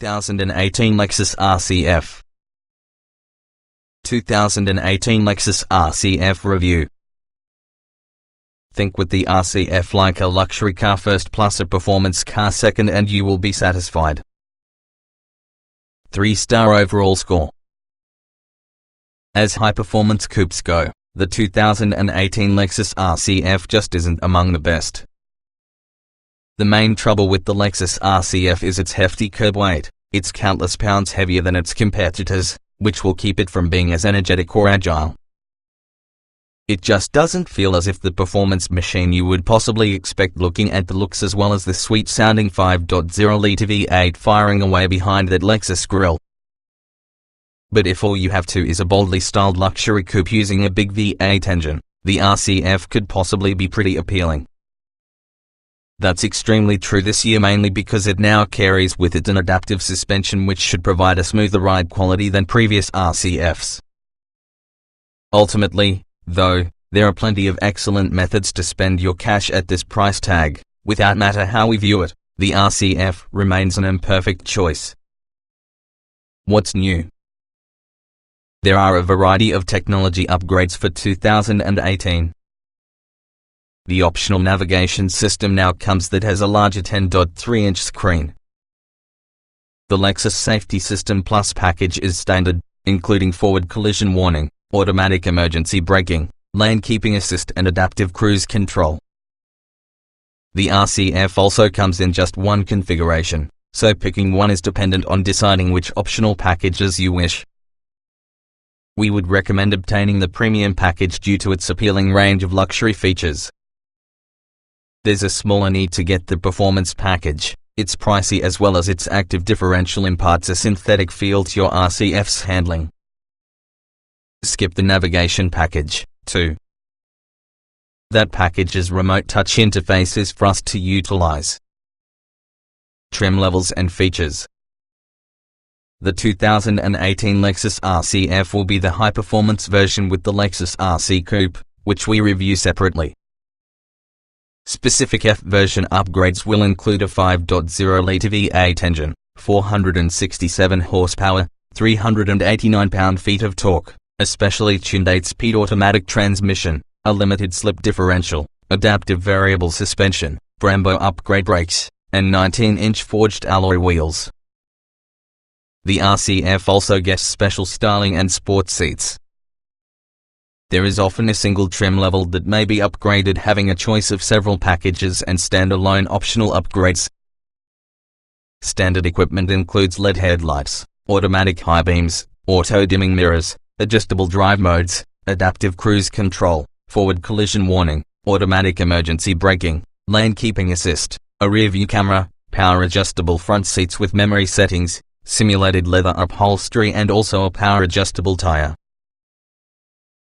2018 Lexus RC F. 2018 Lexus RC F Review. Think with the RC F like a luxury car first plus a performance car second and you will be satisfied. 3-star overall score. As high-performance coupes go, the 2018 Lexus RC F just isn't among the best. The main trouble with the Lexus RC F is its hefty curb weight. It's countless pounds heavier than its competitors, which will keep it from being as energetic or agile. It just doesn't feel as if the performance machine you would possibly expect looking at the looks as well as the sweet-sounding 5.0-litre V8 firing away behind that Lexus grille. But if all you have to is a boldly styled luxury coupe using a big V8 engine, the RC F could possibly be pretty appealing. That's extremely true this year, mainly because it now carries with it an adaptive suspension which should provide a smoother ride quality than previous RC Fs. Ultimately, though, there are plenty of excellent methods to spend your cash at this price tag. Without matter how we view it, the RC F remains an imperfect choice. What's new? There are a variety of technology upgrades for 2018. The optional navigation system now comes that has a larger 10.3-inch screen. The Lexus Safety System Plus package is standard, including forward collision warning, automatic emergency braking, lane keeping assist and adaptive cruise control. The RC F also comes in just one configuration, so picking one is dependent on deciding which optional packages you wish. We would recommend obtaining the premium package due to its appealing range of luxury features. There's a smaller need to get the performance package. It's pricey as well as its active differential imparts a synthetic feel to your RC F's handling. Skip the navigation package, too. That package's remote touch interface is for us to utilize. Trim levels and features. The 2018 Lexus RC F will be the high-performance version with the Lexus RC Coupe, which we review separately. Specific F version upgrades will include a 5.0-litre V8 engine, 467 horsepower, 389 pound-feet of torque, a specially tuned 8-speed automatic transmission, a limited slip differential, adaptive variable suspension, Brembo upgrade brakes, and 19-inch forged alloy wheels. The RC F also gets special styling and sports seats. There is often a single trim level that may be upgraded, having a choice of several packages and standalone optional upgrades. Standard equipment includes LED headlights, automatic high beams, auto-dimming mirrors, adjustable drive modes, adaptive cruise control, forward collision warning, automatic emergency braking, lane keeping assist, a rear-view camera, power-adjustable front seats with memory settings, simulated leather upholstery and also a power-adjustable tire.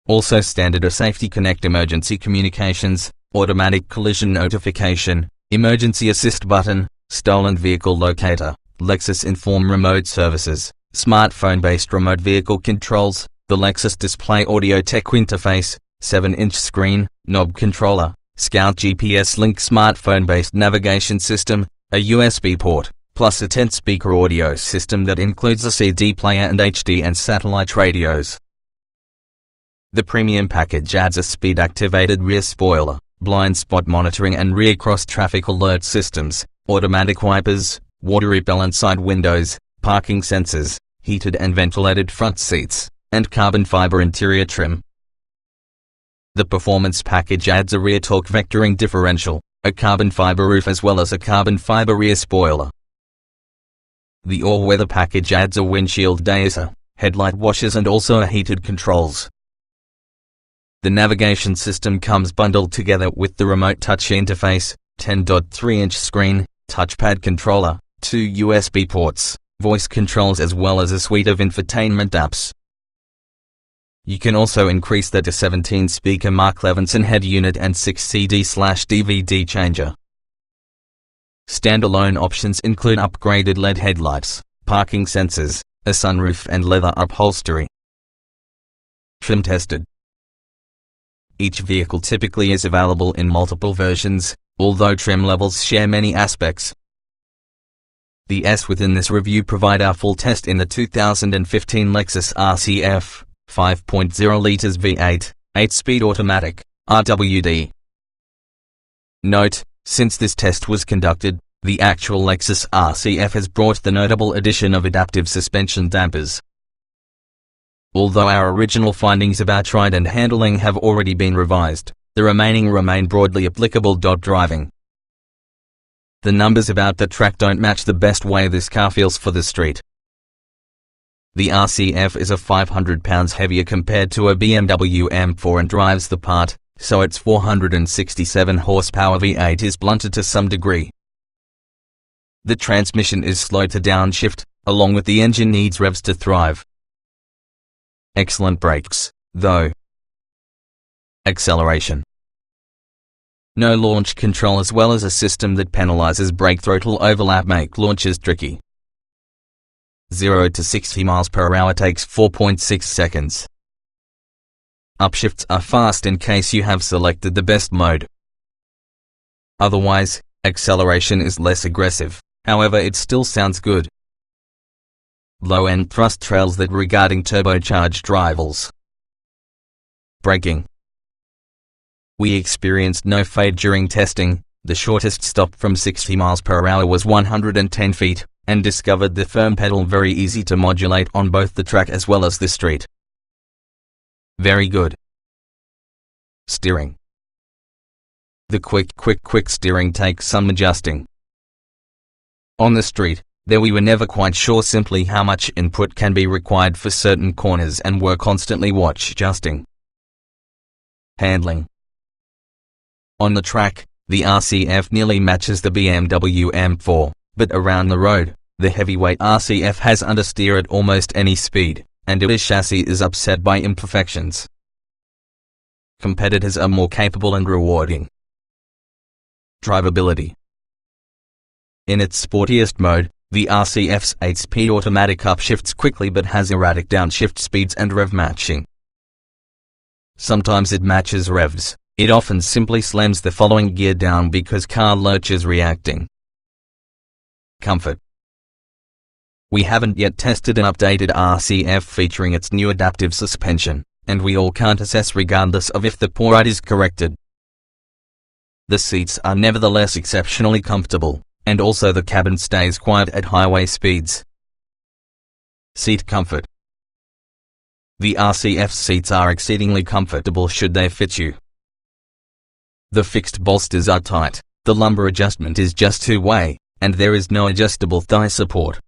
Also standard are Safety Connect emergency communications, automatic collision notification, emergency assist button, stolen vehicle locator, Lexus Inform remote services, smartphone-based remote vehicle controls, the Lexus Display Audio Tech interface, 7-inch screen, knob controller, Scout GPS Link smartphone-based navigation system, a USB port, plus a 10-speaker audio system that includes a CD player and HD and satellite radios. The premium package adds a speed-activated rear spoiler, blind spot monitoring and rear cross-traffic alert systems, automatic wipers, water-repellent side windows, parking sensors, heated and ventilated front seats, and carbon fiber interior trim. The performance package adds a rear torque vectoring differential, a carbon fiber roof as well as a carbon fiber rear spoiler. The all-weather package adds a windshield deicer, headlight washers and also a heated controls. The navigation system comes bundled together with the remote touch interface, 10.3-inch screen, touchpad controller, 2 USB ports, voice controls as well as a suite of infotainment apps. You can also increase that to 17-speaker Mark Levinson head unit and 6 CD/DVD changer. Standalone options include upgraded LED headlights, parking sensors, a sunroof and leather upholstery. Trim tested. Each vehicle typically is available in multiple versions, although trim levels share many aspects. The S within this review provide our full test in the 2015 Lexus RC F, 5.0 liters V8, 8-speed automatic, RWD. Note, since this test was conducted, the actual Lexus RC F has brought the notable addition of adaptive suspension dampers. Although our original findings about ride and handling have already been revised, the remaining remain broadly applicable. Driving. The numbers about the track don't match the best way this car feels for the street. The RC F is a 500 pounds heavier compared to a BMW M4 and drives the part, so its 467 horsepower V8 is blunted to some degree. The transmission is slow to downshift, along with the engine needs revs to thrive. Excellent brakes, though. Acceleration. No launch control as well as a system that penalizes brake throttle overlap make launches tricky. 0 to 60 miles per hour takes 4.6 seconds. Upshifts are fast in case you have selected the best mode. Otherwise, acceleration is less aggressive, however it still sounds good. Low-end thrust trails that regarding turbocharged rivals. Braking. We experienced no fade during testing. The shortest stop from 60 miles per hour was 110 feet, and discovered the firm pedal very easy to modulate on both the track as well as the street. Very good. Steering. The quick steering takes some adjusting. On the street, there we were never quite sure simply how much input can be required for certain corners and were constantly watch adjusting. Handling. On the track, the RC F nearly matches the BMW M4, but around the road, the heavyweight RC F has understeer at almost any speed, and its chassis is upset by imperfections. Competitors are more capable and rewarding. Drivability. In its sportiest mode, the RC F's 8-speed automatic upshifts quickly but has erratic downshift speeds and rev matching. Sometimes it matches revs. It often simply slams the following gear down because car lurches reacting. Comfort. We haven't yet tested an updated RC F featuring its new adaptive suspension, and we all can't assess regardless of if the poor ride is corrected. The seats are nevertheless exceptionally comfortable, and also the cabin stays quiet at highway speeds. Seat comfort. The RC F seats are exceedingly comfortable should they fit you. The fixed bolsters are tight, the lumbar adjustment is just two-way, and there is no adjustable thigh support.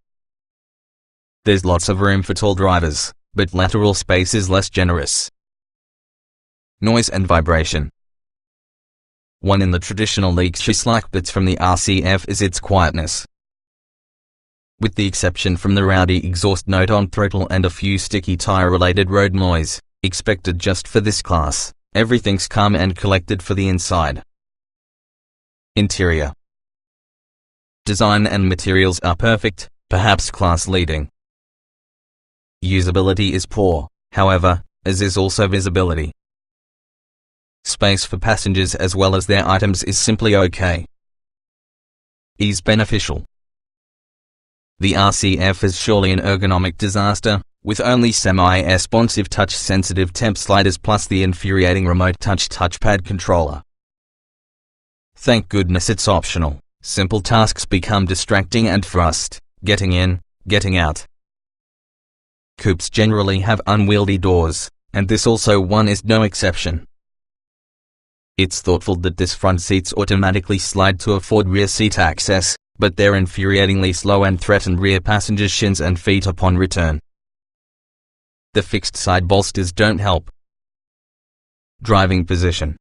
There's lots of room for tall drivers, but lateral space is less generous. Noise and vibration. One in the traditional Lexus bits from the RC F is its quietness. With the exception from the rowdy exhaust note on throttle and a few sticky tire-related road noise, expected just for this class, everything's calm and collected for the inside. Interior. Design and materials are perfect, perhaps class-leading. Usability is poor, however, as is also visibility. Space for passengers as well as their items is simply okay. Ease beneficial. The RC F is surely an ergonomic disaster, with only semi-responsive touch-sensitive temp sliders plus the infuriating remote touchpad controller. Thank goodness it's optional. Simple tasks become distracting and thrust, getting in, getting out. Coupes generally have unwieldy doors, and this also one is no exception. It's thoughtful that this front seats automatically slide to afford rear seat access, but they're infuriatingly slow and threaten rear passengers' shins and feet upon return. The fixed side bolsters don't help. Driving position.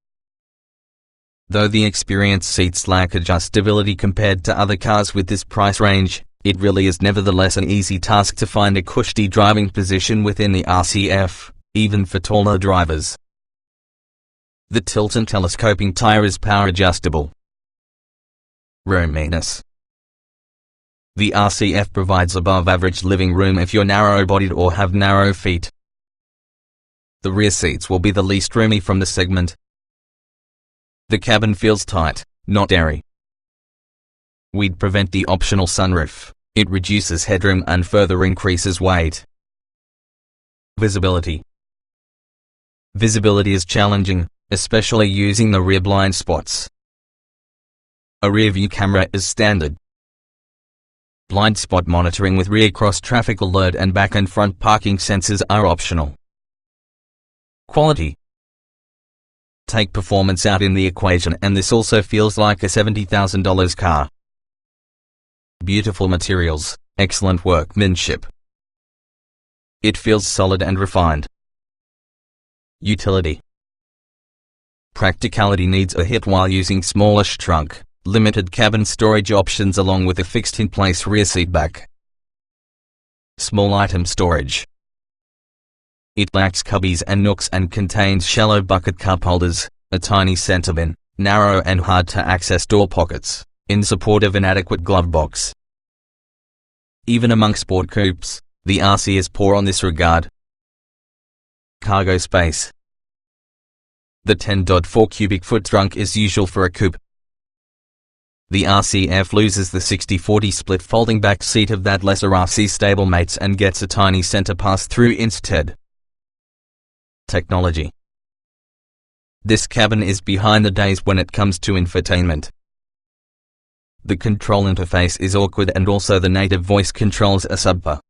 Though the experienced seats lack adjustability compared to other cars with this price range, it really is nevertheless an easy task to find a cushy driving position within the RC F, even for taller drivers. The tilt and telescoping tire is power adjustable. Roominess. The RC F provides above average living room if you're narrow-bodied or have narrow feet. The rear seats will be the least roomy from the segment. The cabin feels tight, not airy. We'd prevent the optional sunroof, It reduces headroom and further increases weight. Visibility. Visibility is challenging, especially using the rear blind spots. A rear view camera is standard. Blind spot monitoring with rear cross-traffic alert and back and front parking sensors are optional. Quality. Take performance out in the equation, and this also feels like a $70,000 car. Beautiful materials, excellent workmanship. It feels solid and refined. Utility. Practicality needs a hit while using smallish trunk, limited cabin storage options along with a fixed-in-place rear seat back. Small item storage. It lacks cubbies and nooks and contains shallow bucket cup holders, a tiny center bin, narrow and hard-to-access door pockets, in support of an adequate glove box. Even among sport coupes, the RC is poor on this regard. Cargo space. The 10.4 cubic foot trunk is usual for a coupe. The RC F loses the 60-40 split folding back seat of that lesser RC stablemates and gets a tiny center pass-through instead. Technology. This cabin is behind the days when it comes to infotainment. The control interface is awkward and also the native voice controls are subpar.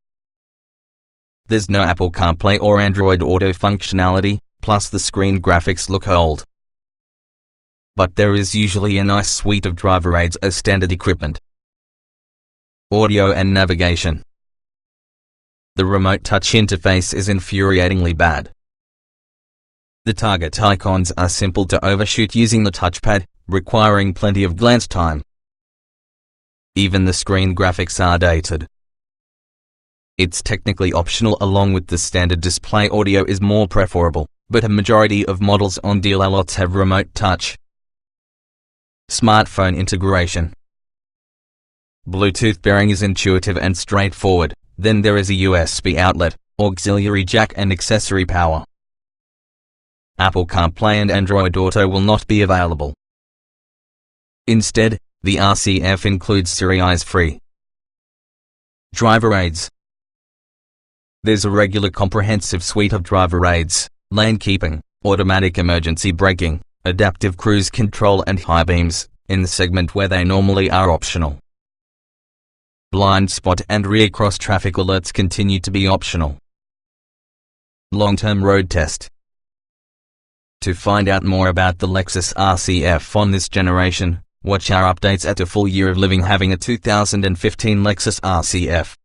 There's no Apple CarPlay or Android Auto functionality, plus the screen graphics look old. But there is usually a nice suite of driver aids as standard equipment. Audio and navigation. The remote touch interface is infuriatingly bad. The target icons are simple to overshoot using the touchpad, requiring plenty of glance time. Even the screen graphics are dated. It's technically optional along with the standard display. Audio is more preferable, but a majority of models on dealer lots have remote touch. Smartphone integration. Bluetooth pairing is intuitive and straightforward. Then there is a USB outlet, auxiliary jack and accessory power. Apple CarPlay and Android Auto will not be available. Instead, the RC F includes Sirius-free driver aids. There's a regular comprehensive suite of driver aids, lane keeping, automatic emergency braking, adaptive cruise control and high beams, in the segment where they normally are optional. Blind spot and rear cross-traffic alerts continue to be optional. Long-term road test. To find out more about the Lexus RC F on this generation, watch our updates at a full year of living having a 2015 Lexus RC F.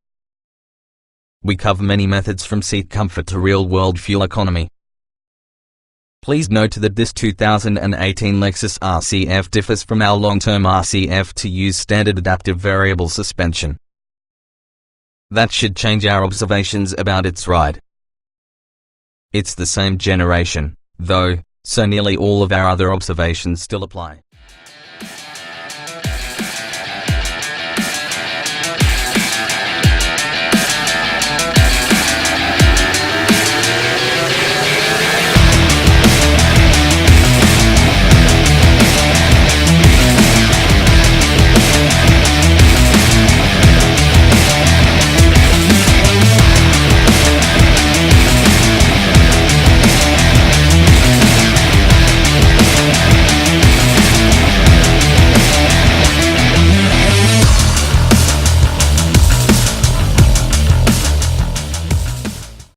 We cover many methods from seat comfort to real-world fuel economy. Please note that this 2018 Lexus RC F differs from our long-term RC F to use standard adaptive variable suspension. That should change our observations about its ride. It's the same generation, though, so nearly all of our other observations still apply.